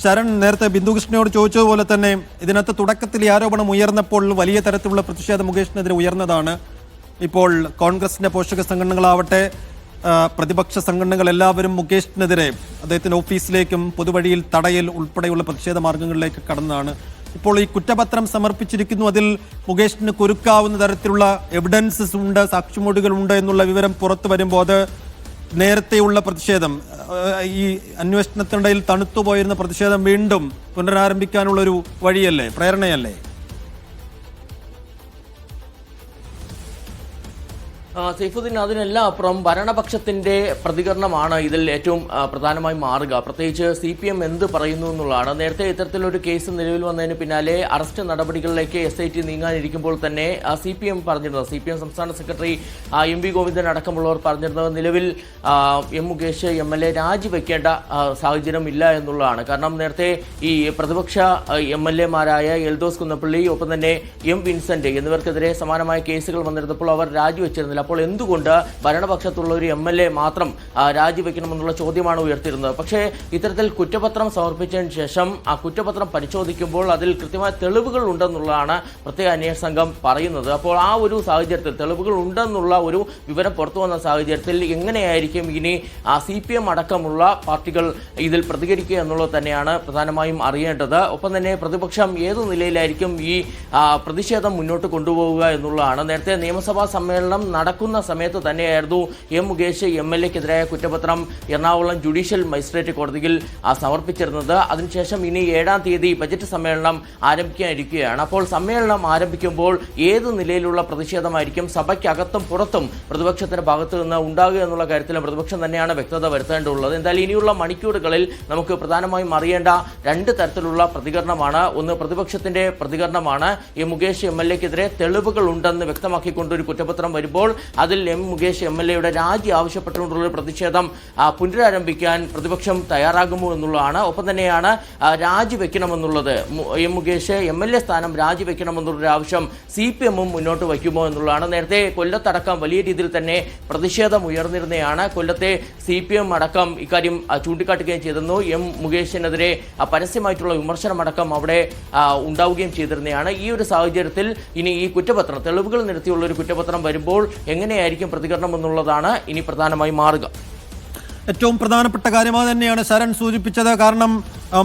ശരൺ നേരത്തെ ബിന്ദുകൃഷ്ണയോട് ചോദിച്ചതുപോലെ തന്നെ ഇതിനകത്ത് തുടക്കത്തിൽ ഈ ആരോപണം ഉയർന്നപ്പോൾ വലിയ തരത്തിലുള്ള പ്രതിഷേധം മുകേഷിനെതിരെ ഉയർന്നതാണ്. ഇപ്പോൾ കോൺഗ്രസിന്റെ പോഷക സംഘടനകളാവട്ടെ പ്രതിപക്ഷ സംഘടനകൾ എല്ലാവരും മുകേഷിനെതിരെ അദ്ദേഹത്തിന്റെ ഓഫീസിലേക്കും പൊതുവഴിയിൽ തടയൽ ഉൾപ്പെടെയുള്ള പ്രതിഷേധ മാർഗങ്ങളിലേക്ക് കടന്നതാണ്. ഇപ്പോൾ ഈ കുറ്റപത്രം സമർപ്പിച്ചിരിക്കുന്നു. അതിൽ മുകേഷിന് കുരുക്കാവുന്ന തരത്തിലുള്ള എവിഡൻസസ് ഉണ്ട്, സാക്ഷിമൊഴികളുണ്ട് എന്നുള്ള വിവരം പുറത്തു വരുമ്പോൾ അത് നേരത്തെയുള്ള പ്രതിഷേധം, ഈ അന്വേഷണത്തിനിടയിൽ തണുത്തുപോയിരുന്ന പ്രതിഷേധം വീണ്ടും പുനരാരംഭിക്കാനുള്ളൊരു വഴിയല്ലേ, പ്രേരണയല്ലേ? സൈഫുദ്ദീൻ, അതിനെല്ലാം അപ്പുറം ഭരണപക്ഷത്തിന്റെ പ്രതികരണമാണ് ഇതിൽ ഏറ്റവും പ്രധാനമായി മാറുക. പ്രത്യേകിച്ച് CPM എന്ത് പറയുന്നു എന്നുള്ളതാണ്. നേരത്തെ ഇത്തരത്തിലൊരു കേസ് നിലവിൽ വന്നതിന് പിന്നാലെ അറസ്റ്റ് നടപടികളിലേക്ക് SIT നീങ്ങാനിരിക്കുമ്പോൾ തന്നെ CPM പറഞ്ഞിരുന്നത്, CPM സംസ്ഥാന സെക്രട്ടറി MV ഗോവിന്ദൻ അടക്കമുള്ളവർ പറഞ്ഞിരുന്നത് നിലവിൽ M മുകേഷ് MLA രാജിവെക്കേണ്ട സാഹചര്യം ഇല്ല എന്നുള്ളതാണ്. കാരണം നേരത്തെ ഈ പ്രതിപക്ഷ MLA മാരായ എൽദോസ് കുന്നപ്പള്ളി, ഒപ്പം തന്നെ M വിൻസെന്റ് എന്നിവർക്കെതിരെ സമാനമായ കേസുകൾ വന്നിരുന്നപ്പോൾ അവർ രാജിവെച്ചിരുന്നില്ല. അപ്പോൾ എന്തുകൊണ്ട് ഭരണപക്ഷത്തുള്ള ഒരു MLA മാത്രം രാജിവെക്കണമെന്നുള്ള ചോദ്യമാണ് ഉയർത്തിയിരുന്നത്. പക്ഷേ ഇത്തരത്തിൽ കുറ്റപത്രം സമർപ്പിച്ചതിന് ശേഷം ആ കുറ്റപത്രം പരിശോധിക്കുമ്പോൾ അതിൽ കൃത്യമായ തെളിവുകൾ ഉണ്ടെന്നുള്ളതാണ് പ്രത്യേക അന്വേഷണ സംഘം പറയുന്നത്. അപ്പോൾ ആ ഒരു സാഹചര്യത്തിൽ തെളിവുകൾ ഉണ്ടെന്നുള്ള ഒരു വിവരം പുറത്തു വന്ന സാഹചര്യത്തിൽ എങ്ങനെയായിരിക്കും ഇനി CPM അടക്കമുള്ള പാർട്ടികൾ ഇതിൽ പ്രതികരിക്കുക എന്നുള്ളത് തന്നെയാണ് പ്രധാനമായും അറിയേണ്ടത്. ഒപ്പം തന്നെ പ്രതിപക്ഷം ഏതു നിലയിലായിരിക്കും ഈ പ്രതിഷേധം മുന്നോട്ട് കൊണ്ടുപോവുക എന്നുള്ളതാണ്. നേരത്തെ നിയമസഭാ സമ്മേളനം നടക്കുന്ന സമയത്ത് തന്നെയായിരുന്നു M മുകേഷ് MLAക്കെതിരായ കുറ്റപത്രം എറണാകുളം ജുഡീഷ്യൽ മജിസ്ട്രേറ്റ് കോടതിയിൽ സമർപ്പിച്ചിരുന്നത്. അതിനുശേഷം ഇനി 7-ാം തീയതി ബജറ്റ് സമ്മേളനം ആരംഭിക്കാനിരിക്കുകയാണ്. അപ്പോൾ സമ്മേളനം ആരംഭിക്കുമ്പോൾ ഏത് നിലയിലുള്ള പ്രതിഷേധമായിരിക്കും സഭയ്ക്കകത്തും പുറത്തും പ്രതിപക്ഷത്തിന്റെ ഭാഗത്ത് നിന്ന് ഉണ്ടാകുക എന്നുള്ള കാര്യത്തിലും പ്രതിപക്ഷം തന്നെയാണ് വ്യക്തത വരുത്തേണ്ടതുള്ളത്. എന്തായാലും ഇനിയുള്ള മണിക്കൂറുകളിൽ നമുക്ക് പ്രധാനമായും അറിയേണ്ട രണ്ട് തരത്തിലുള്ള പ്രതികരണമാണ്. ഒന്ന്, പ്രതിപക്ഷത്തിന്റെ പ്രതികരണമാണ്. M മുകേഷ് MLAക്കെതിരെ തെളിവുകൾ ഉണ്ടെന്ന് വ്യക്തമാക്കിക്കൊണ്ടൊരു കുറ്റപത്രം വരുമ്പോൾ അതിൽ M മുകേഷ് MLAയുടെ രാജി ആവശ്യപ്പെട്ടുകൊണ്ടുള്ള പ്രതിഷേധം പുനരാരംഭിക്കാൻ പ്രതിപക്ഷം തയ്യാറാകുമോ എന്നുള്ളതാണ്. ഒപ്പം തന്നെയാണ് രാജിവെക്കണമെന്നുള്ളത്, M മുകേഷ് MLA സ്ഥാനം രാജിവെക്കണമെന്നുള്ളൊരു ആവശ്യം CPM-ഉം മുന്നോട്ട് വയ്ക്കുമോ എന്നുള്ളതാണ്. നേരത്തെ കൊല്ലത്തടക്കം വലിയ രീതിയിൽ തന്നെ പ്രതിഷേധം ഉയർന്നിരുന്നതാണ്. കൊല്ലത്തെ CPM അടക്കം ഇക്കാര്യം ചൂണ്ടിക്കാട്ടുകയും ചെയ്തിരുന്നു. M മുകേഷിനെതിരെ പരസ്യമായിട്ടുള്ള വിമർശനമടക്കം അവിടെ ഉണ്ടാവുകയും ചെയ്തിരുന്നതാണ്. ഈ ഒരു സാഹചര്യത്തിൽ ഇനി ഈ കുറ്റപത്രം, തെളിവുകൾ നിരത്തിയുള്ള ഒരു കുറ്റപത്രം വരുമ്പോൾ എങ്ങനെയായിരിക്കും പ്രതികരണം എന്നുള്ളതാണ് ഇനി പ്രധാനമായി മാറുക. ഏറ്റവും പ്രധാനപ്പെട്ട കാര്യമായി തന്നെയാണ് ശരൺ സൂചിപ്പിച്ചത്. കാരണം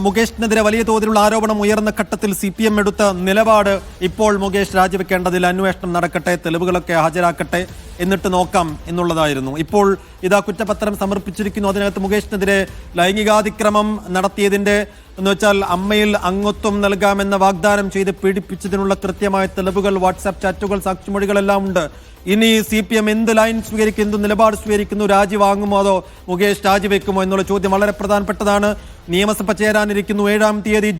മുകേഷിനെതിരെ വലിയ തോതിലുള്ള ആരോപണം ഉയർന്ന ഘട്ടത്തിൽ CPM എടുത്ത നിലപാട് ഇപ്പോൾ മുകേഷ് രാജിവെക്കേണ്ടതിൽ അന്വേഷണം നടക്കട്ടെ, തെളിവുകളൊക്കെ ഹാജരാക്കട്ടെ, എന്നിട്ട് നോക്കാം എന്നുള്ളതായിരുന്നു. ഇപ്പോൾ ഇതാ കുറ്റപത്രം സമർപ്പിച്ചിരിക്കുന്നു. അതിനകത്ത് മുകേഷിനെതിരെ ലൈംഗികാതിക്രമം നടത്തിയതിന്റെ എന്ന് വെച്ചാൽ അമ്മയിൽ അംഗത്വം നൽകാമെന്ന വാഗ്ദാനം ചെയ്ത് പീഡിപ്പിച്ചതിനുള്ള കൃത്യമായ തെളിവുകൾ, വാട്സാപ്പ് ചാറ്റുകൾ, സാക്ഷിമൊഴികളെല്ലാം ഉണ്ട്. ഇനി CPM എന്ത് ലൈൻ സ്വീകരിക്കും, എന്ത് നിലപാട് സ്വീകരിക്കുന്നു? രാജി വാങ്ങുമോ അതോ മുകേഷ് രാജിവെക്കുമോ എന്നുള്ള ചോദ്യം വളരെ പ്രധാനപ്പെട്ടതാണ്. നിയമസഭ ചേരാനിരിക്കുന്നു 7-ാം തീയതി.